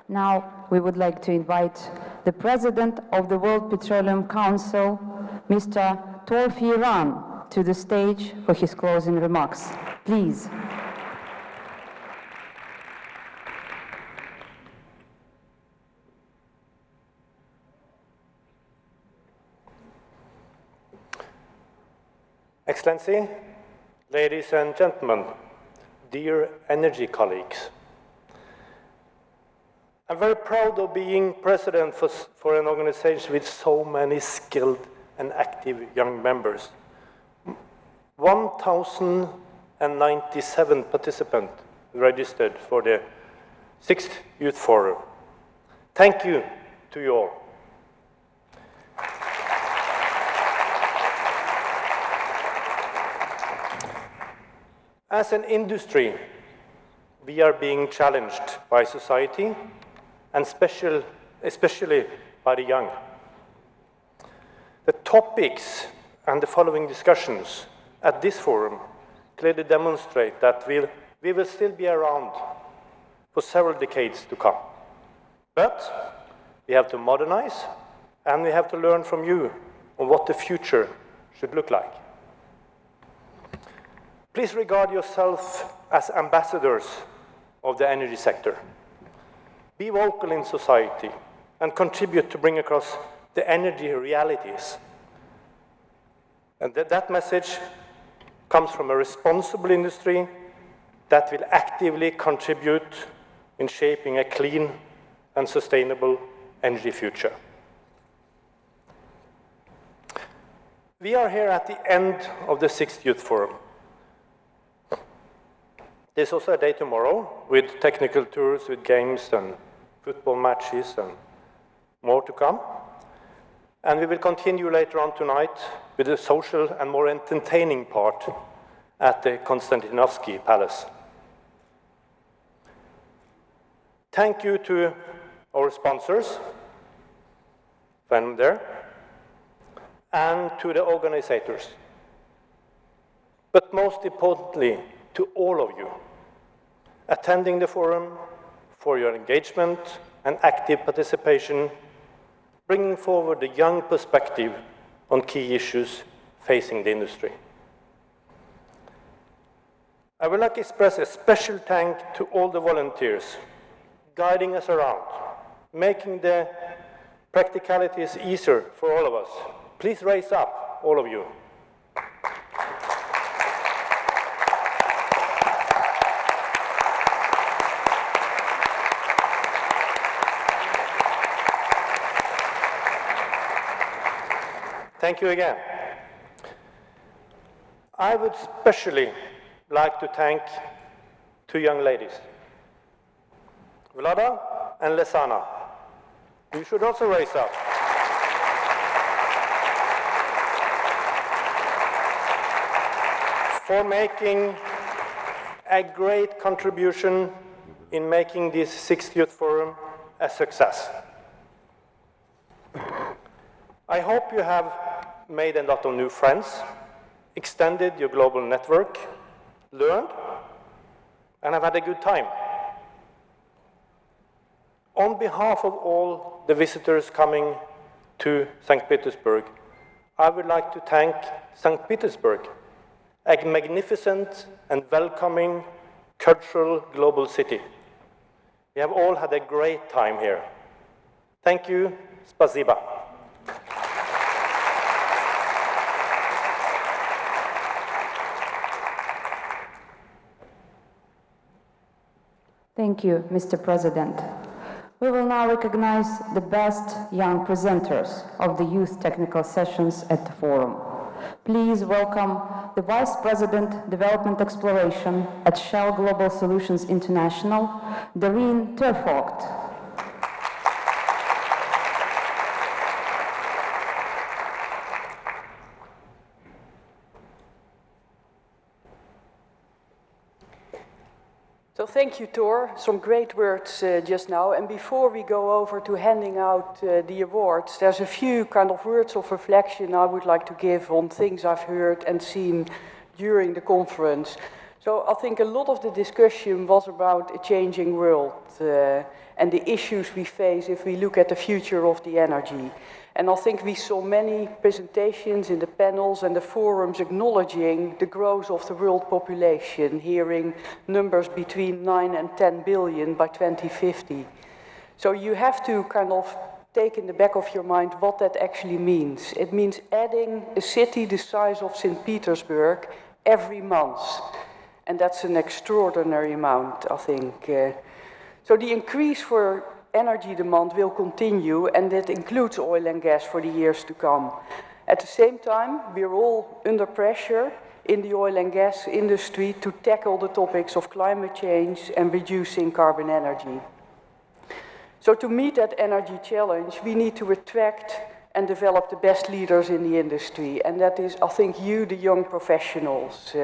Now, we would like to invite the President of the World Petroleum Council, Mr. Tor Firan, to the stage for his closing remarks. Please. Excellency, ladies and gentlemen, dear energy colleagues, I'm very proud of being president for an organization with so many skilled and active young members. 1,097 participants registered for the 6th Youth Forum. Thank you to you all. As an industry, we are being challenged by society and especially by the young. The topics and the following discussions at this forum clearly demonstrate that we will still be around for several decades to come. But we have to modernize and we have to learn from you on what the future should look like. Please regard yourself as ambassadors of the energy sector. Be vocal in society and contribute to bring across the energy realities. And that message comes from a responsible industry that will actively contribute in shaping a clean and sustainable energy future. We are here at the end of the 6th Youth Forum. There's also a day tomorrow with technical tours, with games and football matches and more to come. And we will continue later on tonight with the social and more entertaining part at the Konstantinovsky Palace. Thank you to our sponsors, find them there, and to the organizers. But most importantly, to all of you attending the forum, for your engagement and active participation, bringing forward the young perspective on key issues facing the industry. I would like to express a special thank to all the volunteers guiding us around, making the practicalities easier for all of us. Please raise up, all of you. Thank you again. I would especially like to thank two young ladies, Vlada and Lesana. You should also raise up. For making a great contribution in making this 6th Youth Forum a success. I hope you have made a lot of new friends, extended your global network, learned, and have had a good time. On behalf of all the visitors coming to St. Petersburg, I would like to thank St. Petersburg, a magnificent and welcoming cultural global city. We have all had a great time here. Thank you. Spasiba. Thank you, Mr. President. We will now recognize the best young presenters of the youth technical sessions at the forum. Please welcome the Vice President, Development Exploration at Shell Global Solutions International, Doreen Tervogt. So thank you, Tor. Some great words just now. And before we go over to handing out the awards, there's a few kind of words of reflection I would like to give on things I've heard and seen during the conference. So I think a lot of the discussion was about a changing world and the issues we face if we look at the future of the energy. And I think we saw many presentations in the panels and the forums acknowledging the growth of the world population, hearing numbers between 9 and 10 billion by 2050. So you have to kind of take in the back of your mind what that actually means. It means adding a city the size of St. Petersburg every month. And that's an extraordinary amount, I think. So the increase for energy demand will continue, and that includes oil and gas for the years to come. At the same time, we're all under pressure in the oil and gas industry to tackle the topics of climate change and reducing carbon energy. So to meet that energy challenge, we need to attract and develop the best leaders in the industry, and that is, I think, you, the young professionals.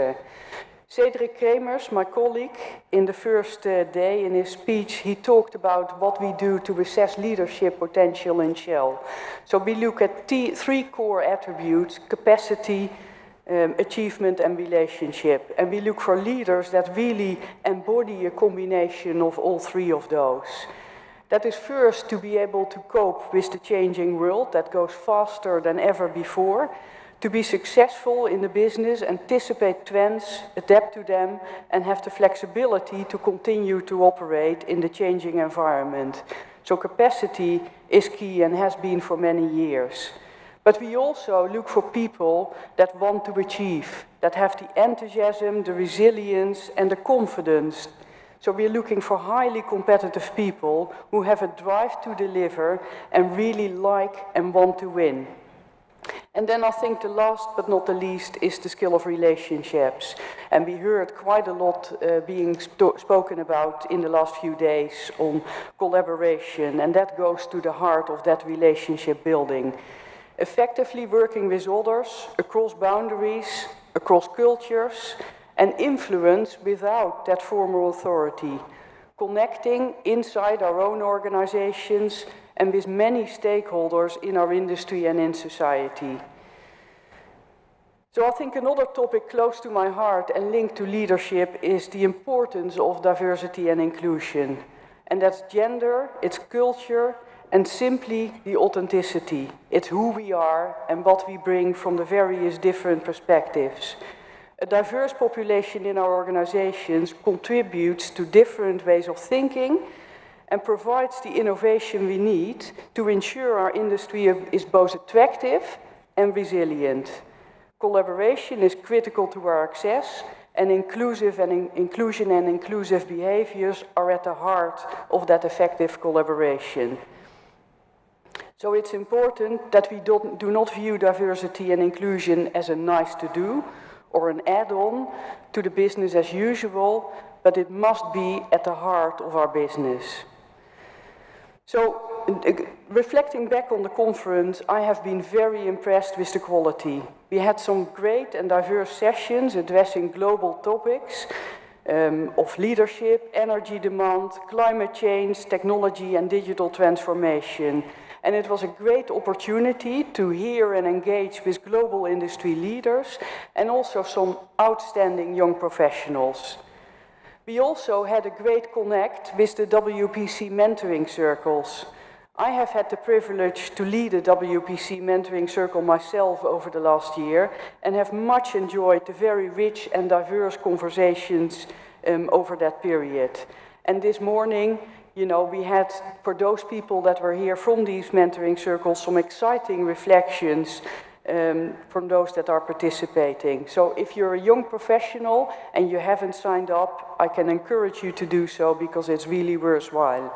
Cedric Kremers, my colleague, in the first day in his speech, he talked about what we do to assess leadership potential in Shell. So we look at three core attributes: capacity, achievement and relationship. And we look for leaders that really embody a combination of all three of those. That is first to be able to cope with the changing world that goes faster than ever before, to be successful in the business, anticipate trends, adapt to them, and have the flexibility to continue to operate in the changing environment. So capacity is key and has been for many years. But we also look for people that want to achieve, that have the enthusiasm, the resilience, and the confidence. So we're looking for highly competitive people who have a drive to deliver and really like and want to win. And then I think the last but not the least is the skill of relationships. And we heard quite a lot being spoken about in the last few days on collaboration, and that goes to the heart of that relationship building. Effectively working with others across boundaries, across cultures, and influence without that formal authority. Connecting inside our own organizations and with many stakeholders in our industry and in society. So I think another topic close to my heart and linked to leadership is the importance of diversity and inclusion. And that's gender, it's culture, and simply the authenticity. It's who we are and what we bring from the various different perspectives. A diverse population in our organizations contributes to different ways of thinking and provides the innovation we need to ensure our industry is both attractive and resilient. Collaboration is critical to our success, and inclusion and inclusive behaviors are at the heart of that effective collaboration. So it's important that we do not view diversity and inclusion as a nice to do or an add-on to the business as usual, but it must be at the heart of our business. So, reflecting back on the conference, I have been very impressed with the quality. We had some great and diverse sessions addressing global topics of leadership, energy demand, climate change, technology and digital transformation. And it was a great opportunity to hear and engage with global industry leaders and also some outstanding young professionals. We also had a great connect with the WPC mentoring circles. I have had the privilege to lead a WPC mentoring circle myself over the last year and have much enjoyed the very rich and diverse conversations over that period. And this morning, you know, we had, for those people that were here from these mentoring circles, some exciting reflections from those that are participating. So if you're a young professional and you haven't signed up, I can encourage you to do so because it's really worthwhile.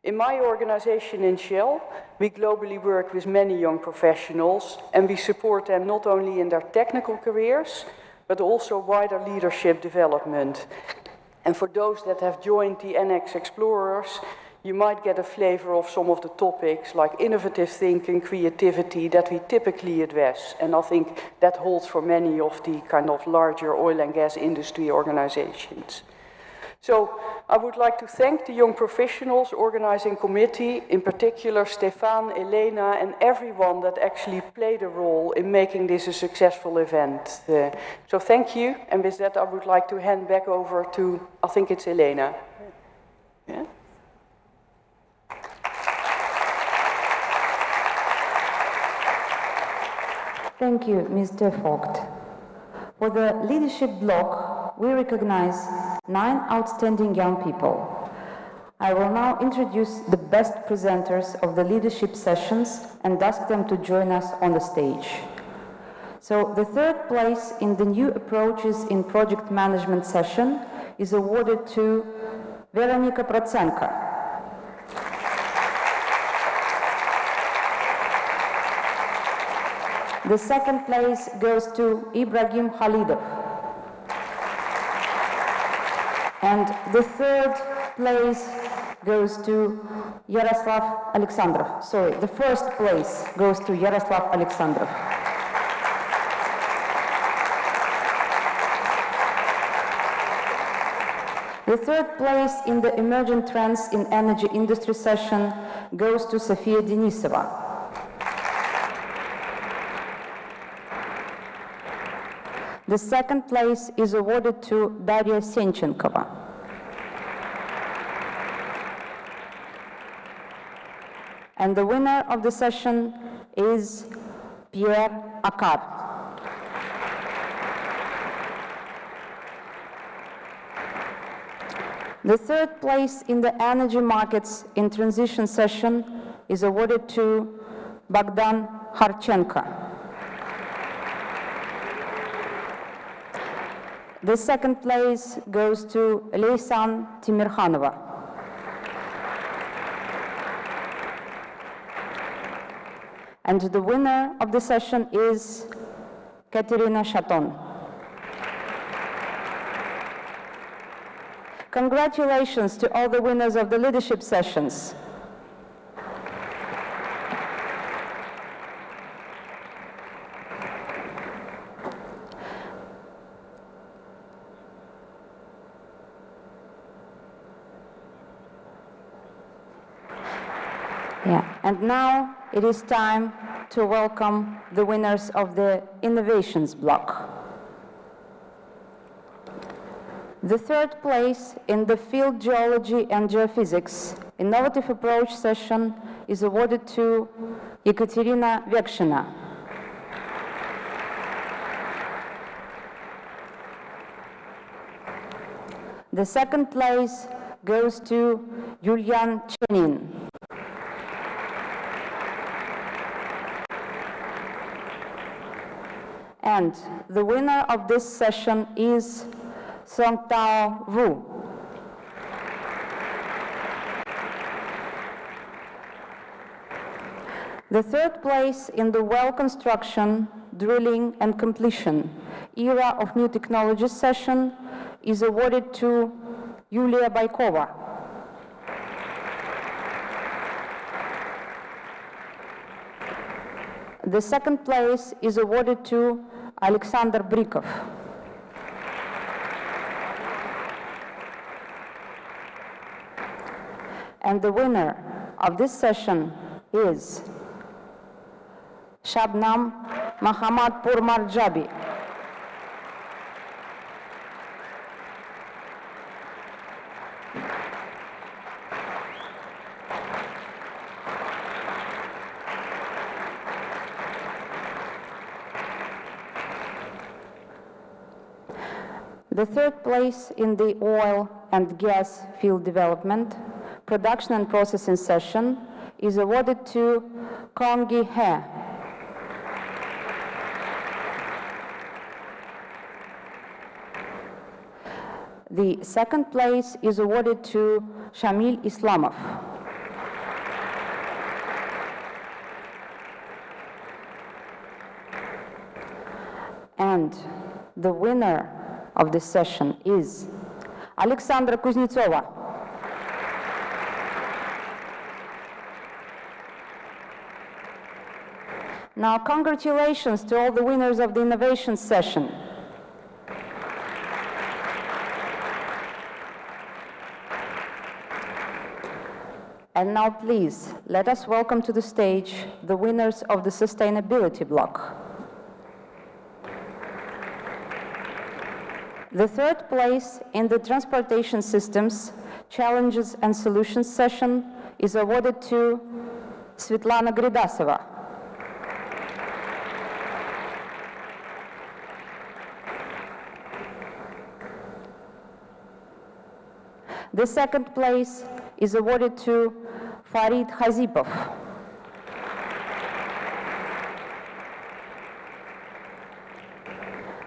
In my organization in Shell, we globally work with many young professionals and we support them not only in their technical careers, but also wider leadership development. And for those that have joined the NX Explorers, you might get a flavor of some of the topics like innovative thinking, creativity that we typically address. And I think that holds for many of the kind of larger oil and gas industry organizations. So I would like to thank the young professionals organizing committee, in particular Stefan, Elena and everyone that actually played a role in making this a successful event. So thank you, and with that I would like to hand back over to, I think it's Elena. Yeah? Thank you, Mr. Vogt. For the leadership block, we recognize 9 outstanding young people. I will now introduce the best presenters of the leadership sessions and ask them to join us on the stage. So the third place in the new approaches in project management session is awarded to Veronika Prochenko. The second place goes to Ibrahim Khalidov. And the third place goes to Yaroslav Alexandrov. Sorry, the first place goes to Yaroslav Alexandrov. The third place in the Emerging Trends in Energy Industry session goes to Sofia Denisova. The second place is awarded to Daria Senchenkova. And the winner of the session is Pierre Akar. The third place in the Energy Markets in Transition session is awarded to Bogdan Harchenko. The second place goes to Leysan Timirkhanova. And the winner of the session is Katerina Chaton. Congratulations to all the winners of the leadership sessions. And now it is time to welcome the winners of the Innovations block. The third place in the Field Geology and Geophysics Innovative Approach session is awarded to Ekaterina Vekshina. The second place goes to Yulian Chenin. And the winner of this session is Songtao Wu. The third place in the well construction, drilling and completion era of new technologies session is awarded to Yulia Baikova. The second place is awarded to Alexander Brikov. And the winner of this session is Shabnam Mahamadpur Marjabi. The third place in the oil and gas field development, production and processing session is awarded to Kongi He. The second place is awarded to Shamil Islamov. And the winner of this session is Alexandra Kuznetsova. Now, congratulations to all the winners of the innovation session. And now please, let us welcome to the stage the winners of the sustainability block. The third place in the Transportation Systems Challenges and Solutions session is awarded to Svetlana Gridasova. The second place is awarded to Farid Khazipov.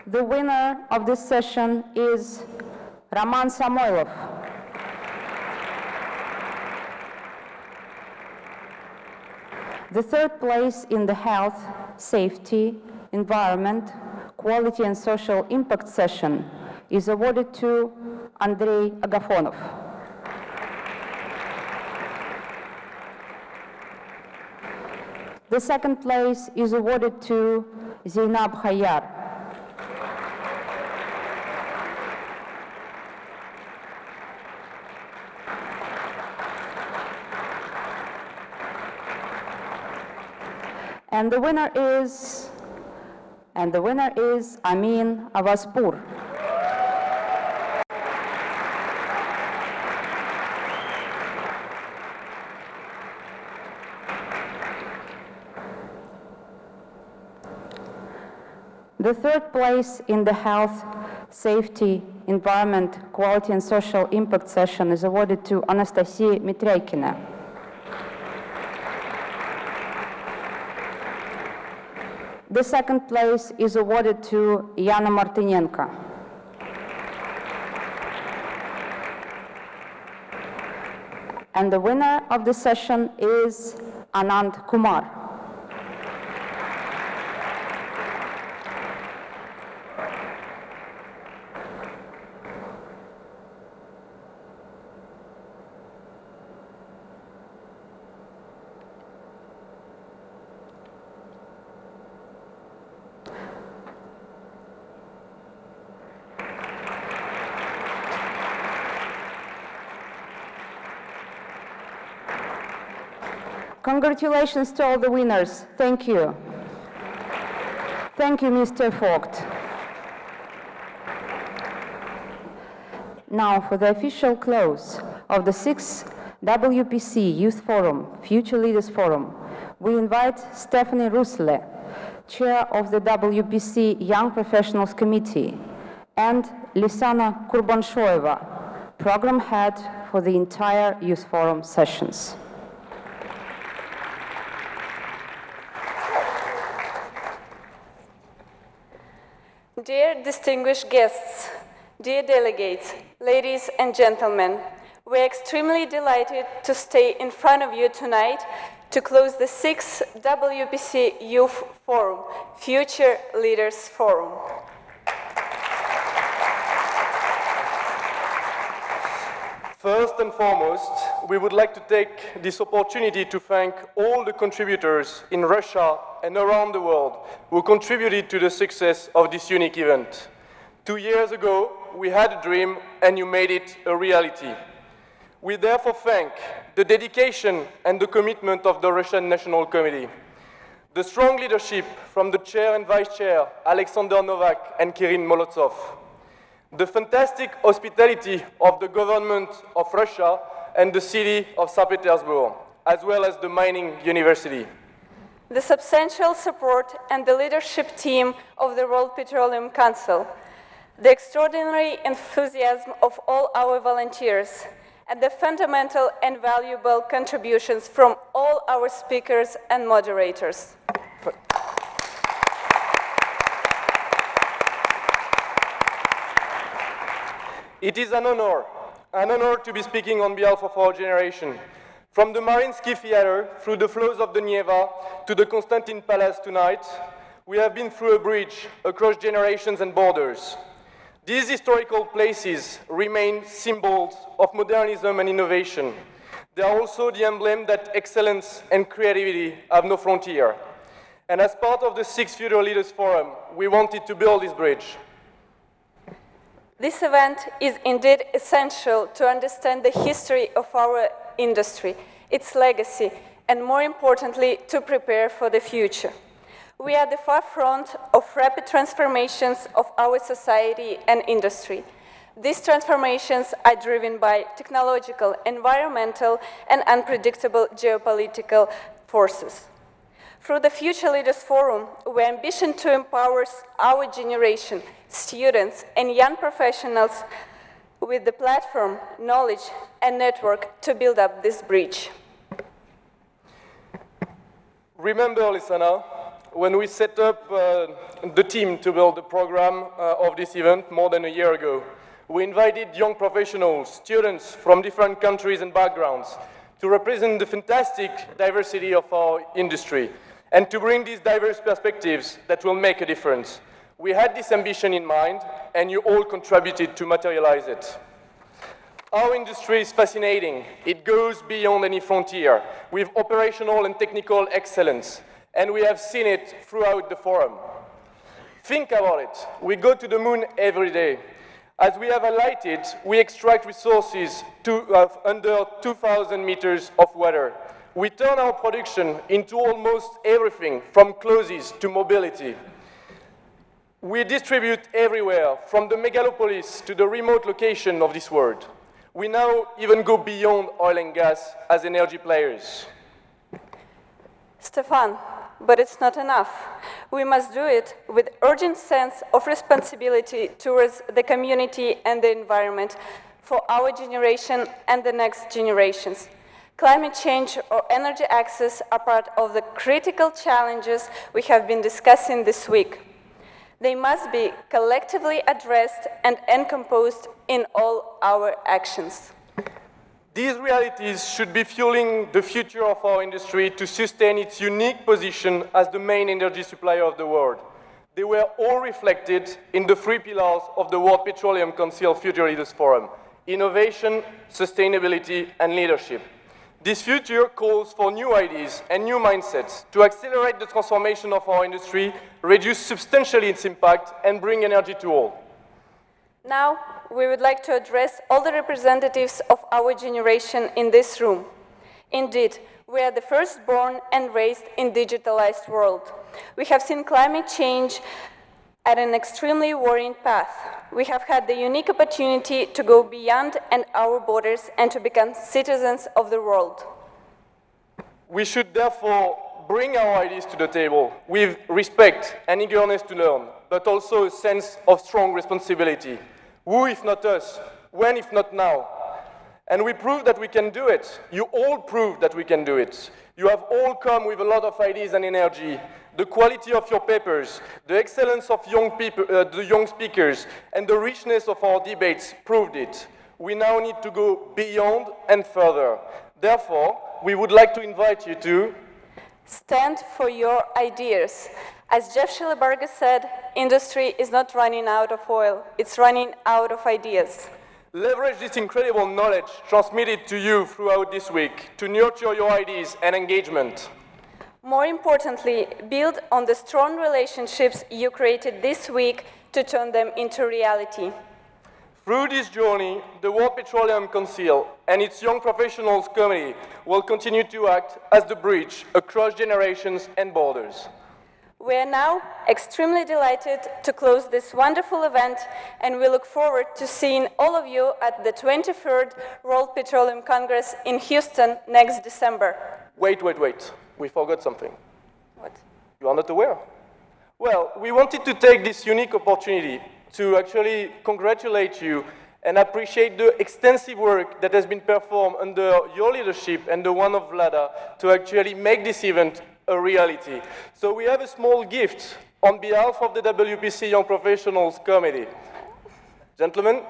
The winner of this session is Roman Samoilov. The third place in the Health, Safety, Environment, Quality and Social Impact session is awarded to Andrei Agafonov. The second place is awarded to Zainab Hayar. And the winner is Amin Avazpur. The third place in the Health, Safety, Environment, Quality and Social Impact session is awarded to Anastasia Mitryaikina. The second place is awarded to Yana Martynenko. And the winner of the session is Anand Kumar. Congratulations to all the winners. Thank you. Thank you, Mr. Vogt. Now, for the official close of the 6th WPC Youth Forum, Future Leaders Forum, we invite Stephanie Rusle, Chair of the WPC Young Professionals Committee, and Lisana Kurbanshoeva, Program Head for the entire Youth Forum sessions. Dear distinguished guests, dear delegates, ladies and gentlemen, we're extremely delighted to stay in front of you tonight to close the 6th WPC Youth Forum, Future Leaders Forum. First and foremost, we would like to take this opportunity to thank all the contributors in Russia and around the world who contributed to the success of this unique event. 2 years ago, we had a dream and you made it a reality. We therefore thank the dedication and the commitment of the Russian National Committee, the strong leadership from the Chair and Vice Chair, Alexander Novak and Kirill Molotsov, the fantastic hospitality of the government of Russia and the city of St. Petersburg, as well as the Mining University. The substantial support and the leadership team of the World Petroleum Council, the extraordinary enthusiasm of all our volunteers, and the fundamental and valuable contributions from all our speakers and moderators. It is an honor to be speaking on behalf of our generation. From the Mariinsky Theater, through the flows of the Neva, to the Konstantin Palace tonight, we have been through a bridge across generations and borders. These historical places remain symbols of modernism and innovation. They are also the emblem that excellence and creativity have no frontier. And as part of the 6th Future Leaders Forum, we wanted to build this bridge. This event is indeed essential to understand the history of our industry its legacy, and more importantly, to prepare for the future. We are at the forefront of rapid transformations of our society and industry. These transformations are driven by technological, environmental, and unpredictable geopolitical forces. Through the Future Leaders Forum, we ambition to empower our generation, students, and young professionals with the platform, knowledge, and network to build up this bridge. Remember, Lissana, when we set up the team to build the program of this event more than a year ago, we invited young professionals, students from different countries and backgrounds to represent the fantastic diversity of our industry and to bring these diverse perspectives that will make a difference. We had this ambition in mind, and you all contributed to materialize it. Our industry is fascinating. It goes beyond any frontier with operational and technical excellence, and we have seen it throughout the forum. Think about it. We go to the moon every day. As we have highlighted, we extract resources under 2,000 meters of water. We turn our production into almost everything, from clothes to mobility. We distribute everywhere, from the megalopolis to the remote location of this world. We now even go beyond oil and gas as energy players. Stefan, but it's not enough. We must do it with urgent sense of responsibility towards the community and the environment for our generation and the next generations. Climate change or energy access are part of the critical challenges we have been discussing this week. They must be collectively addressed and encompassed in all our actions. These realities should be fueling the future of our industry to sustain its unique position as the main energy supplier of the world. They were all reflected in the 3 pillars of the World Petroleum Council Future Leaders Forum: innovation, sustainability, and leadership. This future calls for new ideas and new mindsets to accelerate the transformation of our industry, reduce substantially its impact, and bring energy to all. Now, we would like to address all the representatives of our generation in this room. Indeed, we are the firstborn and raised in digitalized world. We have seen climate change at an extremely worrying path. We have had the unique opportunity to go beyond and our borders and to become citizens of the world. We should therefore bring our ideas to the table with respect and eagerness to learn, but also a sense of strong responsibility. Who if not us? When if not now? And we proved that we can do it. You all proved that we can do it. You have all come with a lot of ideas and energy. The quality of your papers, the excellence of the young speakers, and the richness of our debates proved it. We now need to go beyond and further. Therefore, we would like to invite you to stand for your ideas. As Jeff Schellebarger said, industry is not running out of oil, it's running out of ideas. Leverage this incredible knowledge transmitted to you throughout this week to nurture your ideas and engagement. More importantly, build on the strong relationships you created this week to turn them into reality. Through this journey, the World Petroleum Council and its Young Professionals Committee will continue to act as the bridge across generations and borders. We are now extremely delighted to close this wonderful event, and we look forward to seeing all of you at the 23rd World Petroleum Congress in Houston next December. Wait. We forgot something. What? You are not aware? Well, we wanted to take this unique opportunity to actually congratulate you and appreciate the extensive work that has been performed under your leadership and the one of Vlada to actually make this event a reality. So we have a small gift on behalf of the WPC Young Professionals Committee. Gentlemen.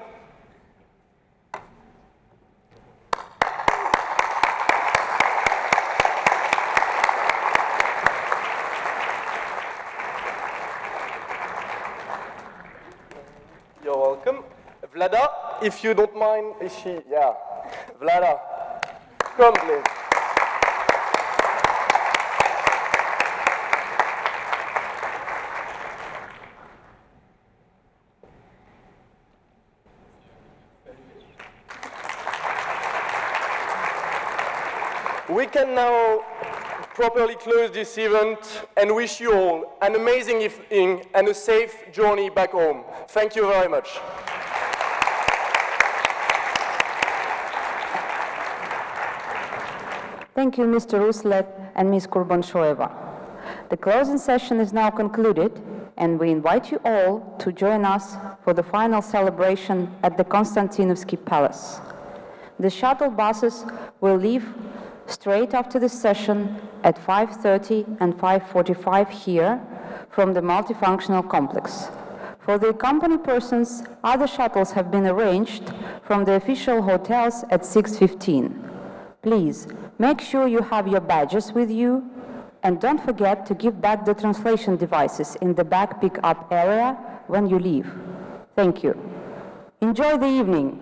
You're welcome. Vlada, if you don't mind, is she? Yeah. Vlada, come please. We can now properly close this event and wish you all an amazing evening and a safe journey back home. Thank you very much. Thank you, Mr. Ruslev and Ms. Kurbanshoeva. The closing session is now concluded, and we invite you all to join us for the final celebration at the Konstantinovsky Palace. The shuttle buses will leave straight after this session at 5:30 and 5:45 here from the multifunctional complex. For the accompanied persons, other shuttles have been arranged from the official hotels at 6:15. Please, make sure you have your badges with you, and don't forget to give back the translation devices in the back pickup area when you leave. Thank you. Enjoy the evening.